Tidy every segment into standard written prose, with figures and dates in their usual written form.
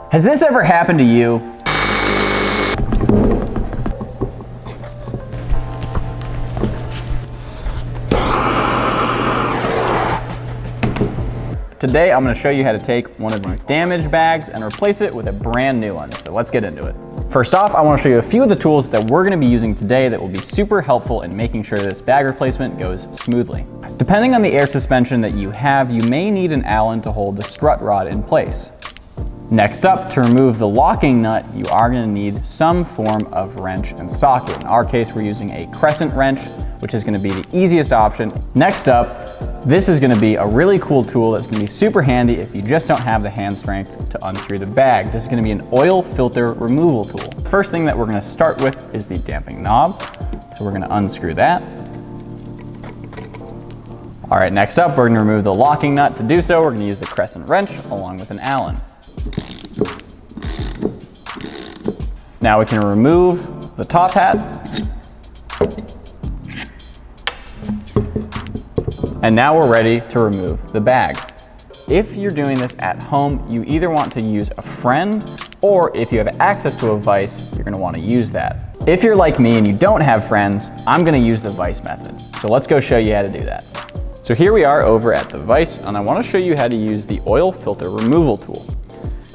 Has this ever happened to you? Today I'm going to show you how to take one of these damaged bags and replace it with a brand new one, so let's get into it. First off, I want to show you a few of the tools that we're going to be using today that will be super helpful in making sure this bag replacement goes smoothly. Depending on the air suspension that you have, you may need an Allen to hold the strut rod in place. Next up, to remove the locking nut, you are going to need some form of wrench and socket. In our case, we're using a crescent wrench, which is going to be the easiest option. Next up, this is going to be a really cool tool that's going to be super handy if you just don't have the hand strength to unscrew the bag. This is going to be an oil filter removal tool. The first thing that we're going to start with is the damping knob. So we're going to unscrew that. All right, next up, we're going to remove the locking nut. To do so, we're going to use the crescent wrench along with an Allen. Now we can remove the top hat. And now we're ready to remove the bag. If you're doing this at home, you either want to use a friend, or if you have access to a vise, you're gonna wanna use that. If you're like me and you don't have friends, I'm gonna use the vise method. So let's go show you how to do that. So here we are over at the vise, and I wanna show you how to use the oil filter removal tool.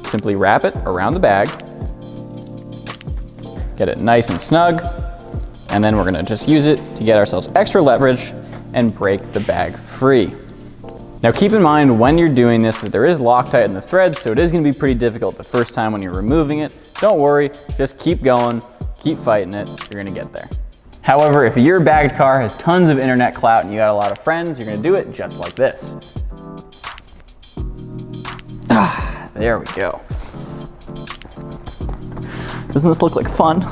Simply wrap it around the bag, get it nice and snug, and then we're gonna just use it to get ourselves extra leverage and break the bag free. Now keep in mind when you're doing this that there is Loctite in the threads, so it is gonna be pretty difficult the first time when you're removing it. Don't worry, just keep going, keep fighting it, you're gonna get there. However, if your bagged car has tons of internet clout and you got a lot of friends, you're gonna do it just like this. There we go. Doesn't this look like fun?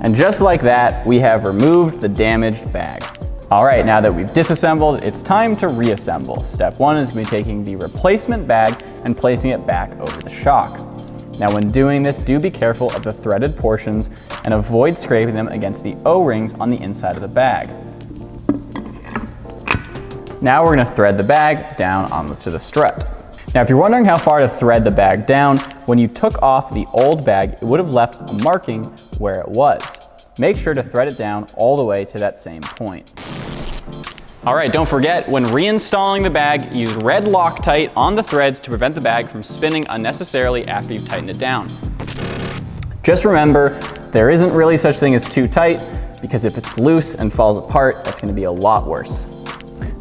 And just like that, we have removed the damaged bag. All right, now that we've disassembled, it's time to reassemble. Step one is going to be taking the replacement bag and placing it back over the shock. Now when doing this, do be careful of the threaded portions and avoid scraping them against the O-rings on the inside of the bag. Now we're going to thread the bag down onto the strut. Now if you're wondering how far to thread the bag down, when you took off the old bag, it would have left a marking where it was. Make sure to thread it down all the way to that same point. All right, don't forget, when reinstalling the bag, use red Loctite on the threads to prevent the bag from spinning unnecessarily after you've tightened it down. Just remember, there isn't really such thing as too tight, because if it's loose and falls apart, that's going to be a lot worse.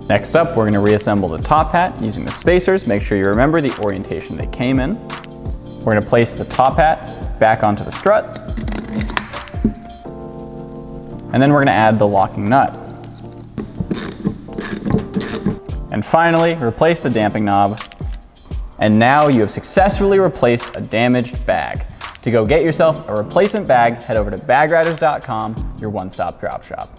Next up, we're going to reassemble the top hat using the spacers. Make sure you remember the orientation they came in. We're going to place the top hat back onto the strut. And then we're going to add the locking nut. And finally, replace the damping knob. And now you have successfully replaced a damaged bag. To go get yourself a replacement bag, head over to bagriders.com, your one-stop drop shop.